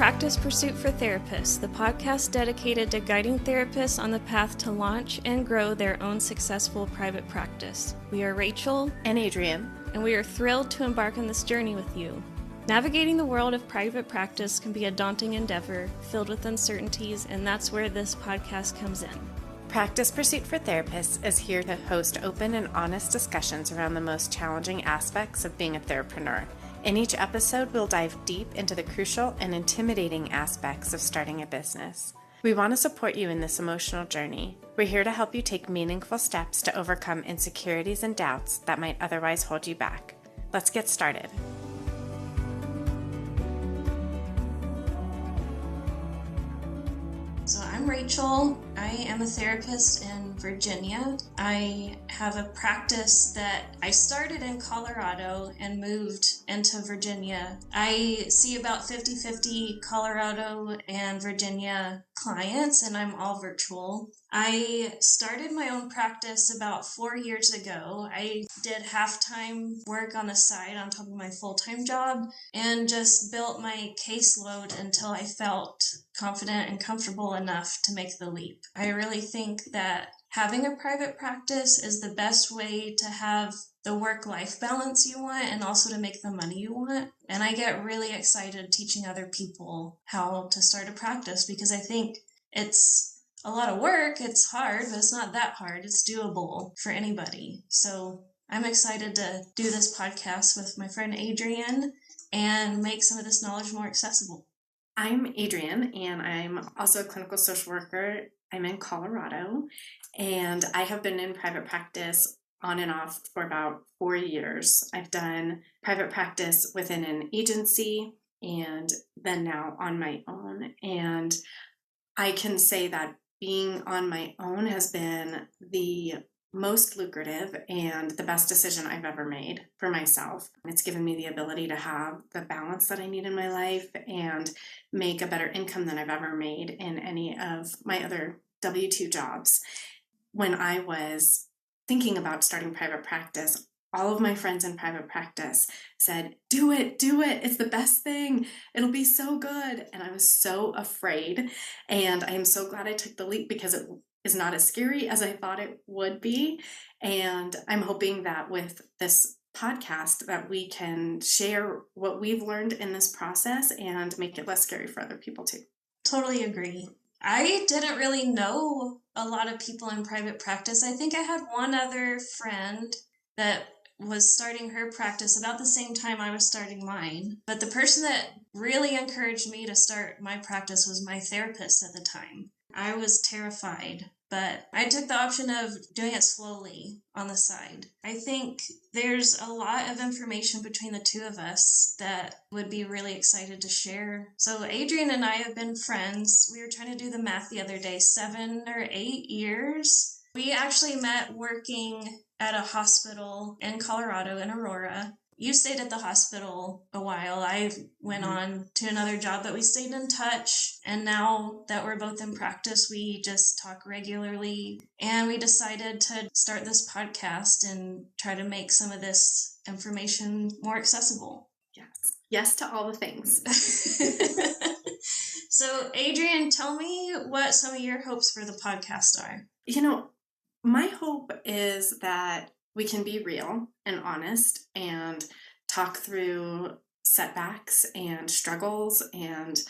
Practice Pursuit for Therapists, the podcast dedicated to guiding therapists on the path to launch and grow their own successful private practice. We are Rachel and Adrienne, and we are thrilled to embark on this journey with you. Navigating the world of private practice can be a daunting endeavor, filled with uncertainties, and that's where this podcast comes in. Practice Pursuit for Therapists is here to host open and honest discussions around the most challenging aspects of being a therapreneur. In each episode, we'll dive deep into the crucial and intimidating aspects of starting a business. We want to support you in this emotional journey. We're here to help you take meaningful steps to overcome insecurities and doubts that might otherwise hold you back. Let's get started. So I'm Rachel. I am a therapist in Virginia. I have a practice that I started in Colorado and moved into Virginia. I see about 50-50 Colorado and Virginia clients, and I'm all virtual. I started my own practice about 4 years ago. I did half-time work on the side on top of my full-time job and just built my caseload until I felt confident and comfortable enough to make the leap. I really think that having a private practice is the best way to have the work-life balance you want and also to make the money you want. And I get really excited teaching other people how to start a practice because I think it's a lot of work. It's hard, but it's not that hard. It's doable for anybody. So I'm excited to do this podcast with my friend Adrienne and make some of this knowledge more accessible. I'm Adrienne, and I'm also a clinical social worker. I'm in Colorado, and I have been in private practice on and off for about 4 years. I've done private practice within an agency and then now on my own. And I can say that being on my own has been the most lucrative and the best decision I've ever made for myself. It's given me the ability to have the balance that I need in my life and make a better income than I've ever made in any of my other W-2 jobs. When I was thinking about starting private practice, all of my friends in private practice said, do it, it's the best thing, it'll be so good. And I was so afraid, and I am so glad I took the leap because it is not as scary as I thought it would be. And I'm hoping that with this podcast that we can share what we've learned in this process and make it less scary for other people too. Totally agree. I didn't really know a lot of people in private practice. I think I had one other friend that was starting her practice about the same time I was starting mine. But the person that really encouraged me to start my practice was my therapist at the time. I was terrified, but I took the option of doing it slowly on the side. I think there's a lot of information between the two of us that would be really excited to share. So Adrienne and I have been friends. We were trying to do the math the other day, 7 or 8 years. We actually met working at a hospital in Colorado, in Aurora. You stayed at the hospital a while. I went on to another job, but we stayed in touch. And now that we're both in practice, we just talk regularly. And we decided to start this podcast and try to make some of this information more accessible. Yes. Yes to all the things. So, Adrienne, tell me what some of your hopes for the podcast are. My hope is that we can be real and honest and talk through setbacks and struggles and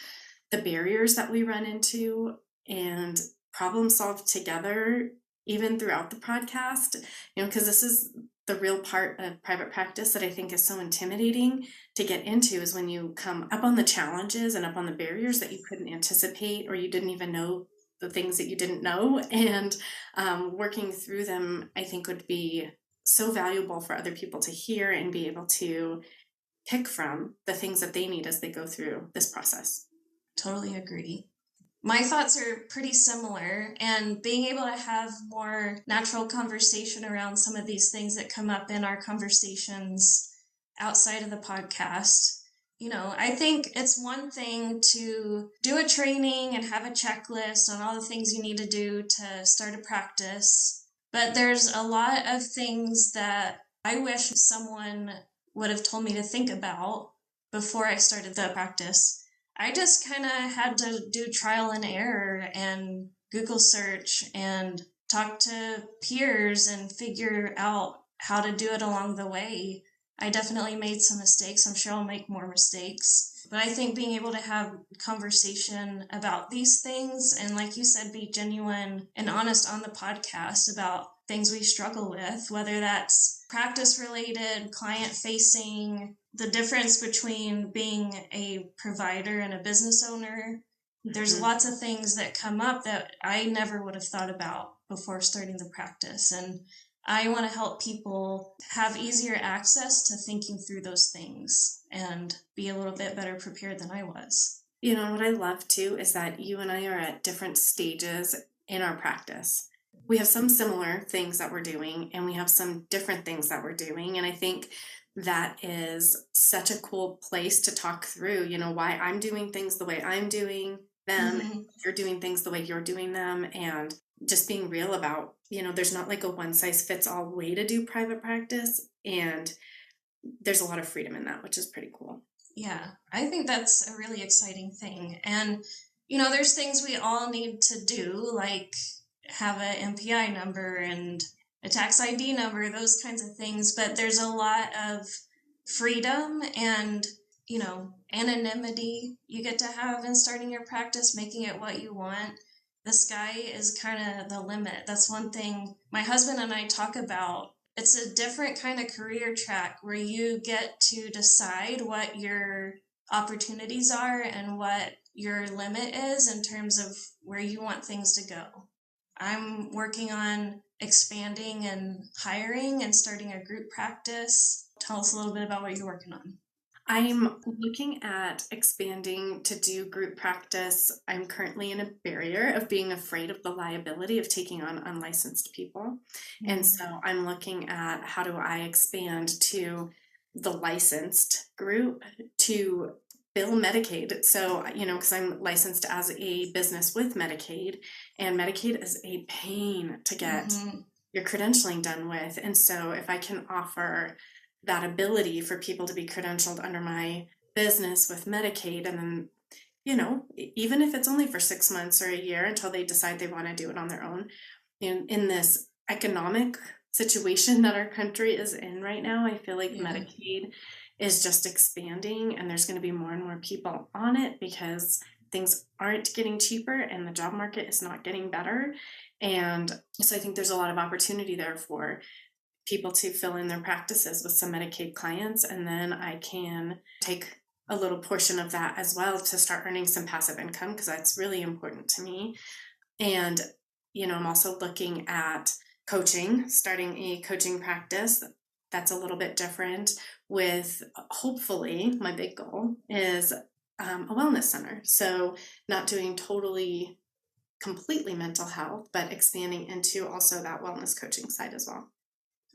the barriers that we run into and problem solve together, even throughout the podcast, because this is the real part of private practice that I think is so intimidating to get into, is when you come up on the challenges and up on the barriers that you couldn't anticipate or you didn't even know the things that you didn't know, and working through them, I think, would be so valuable for other people to hear and be able to pick from the things that they need as they go through this process. Totally agree. My thoughts are pretty similar, and being able to have more natural conversation around some of these things that come up in our conversations outside of the podcast. I think it's one thing to do a training and have a checklist on all the things you need to do to start a practice, but there's a lot of things that I wish someone would have told me to think about before I started the practice. I just kind of had to do trial and error and Google search and talk to peers and figure out how to do it along the way. I definitely made some mistakes. I'm sure I'll make more mistakes. But I think being able to have conversation about these things and, like you said, be genuine and honest on the podcast about things we struggle with, whether that's practice related, client facing, the difference between being a provider and a business owner. There's lots of things that come up that I never would have thought about before starting the practice. And I want to help people have easier access to thinking through those things and be a little bit better prepared than I was. You know, what I love too is that you and I are at different stages in our practice. We have some similar things that we're doing, and we have some different things that we're doing. And I think that is such a cool place to talk through, you know, why I'm doing things the way I'm doing them, you're doing things the way you're doing them, and just being real about, you know, there's not like a one size fits all way to do private practice, and there's a lot of freedom in that, which is pretty cool. Yeah, I think that's a really exciting thing. And, you know, there's things we all need to do, like have an MPI number and a tax ID number, those kinds of things. But there's a lot of freedom and, you know, anonymity you get to have in starting your practice, making it what you want. The sky is kind of the limit. That's one thing my husband and I talk about. It's a different kind of career track where you get to decide what your opportunities are and what your limit is in terms of where you want things to go. I'm working on expanding and hiring and starting a group practice. Tell us a little bit about what you're working on. I'm looking at expanding to do group practice. I'm currently in a barrier of being afraid of the liability of taking on unlicensed people. And so I'm looking at how do I expand to the licensed group to bill Medicaid. So, you know, because I'm licensed as a business with Medicaid, and Medicaid is a pain to get your credentialing done with. And so if I can offer that ability for people to be credentialed under my business with Medicaid, and then, you know, even if it's only for 6 months or a year until they decide they want to do it on their own, in this economic situation that our country is in right now, I feel like Medicaid is just expanding, and there's going to be more and more people on it because things aren't getting cheaper and the job market is not getting better. And so I think there's a lot of opportunity there for people to fill in their practices with some Medicaid clients, and then I can take a little portion of that as well to start earning some passive income, because that's really important to me. And, you know, I'm also looking at coaching, starting a coaching practice that's a little bit different with, hopefully, my big goal is a wellness center. So not doing completely mental health, but expanding into also that wellness coaching side as well.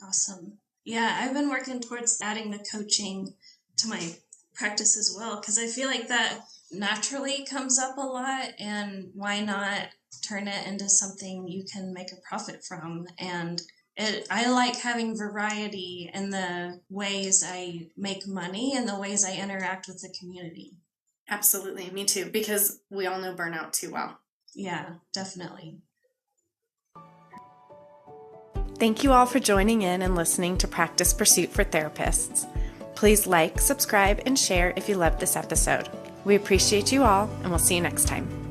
Awesome. Yeah, I've been working towards adding the coaching to my practice as well, because I feel like that naturally comes up a lot, and why not turn it into something you can make a profit from? And I like having variety in the ways I make money and the ways I interact with the community. Absolutely. Me too, because we all know burnout too well. Yeah, definitely. Thank you all for joining in and listening to Practice Pursuit for Therapists. Please like, subscribe, and share if you loved this episode. We appreciate you all, and we'll see you next time.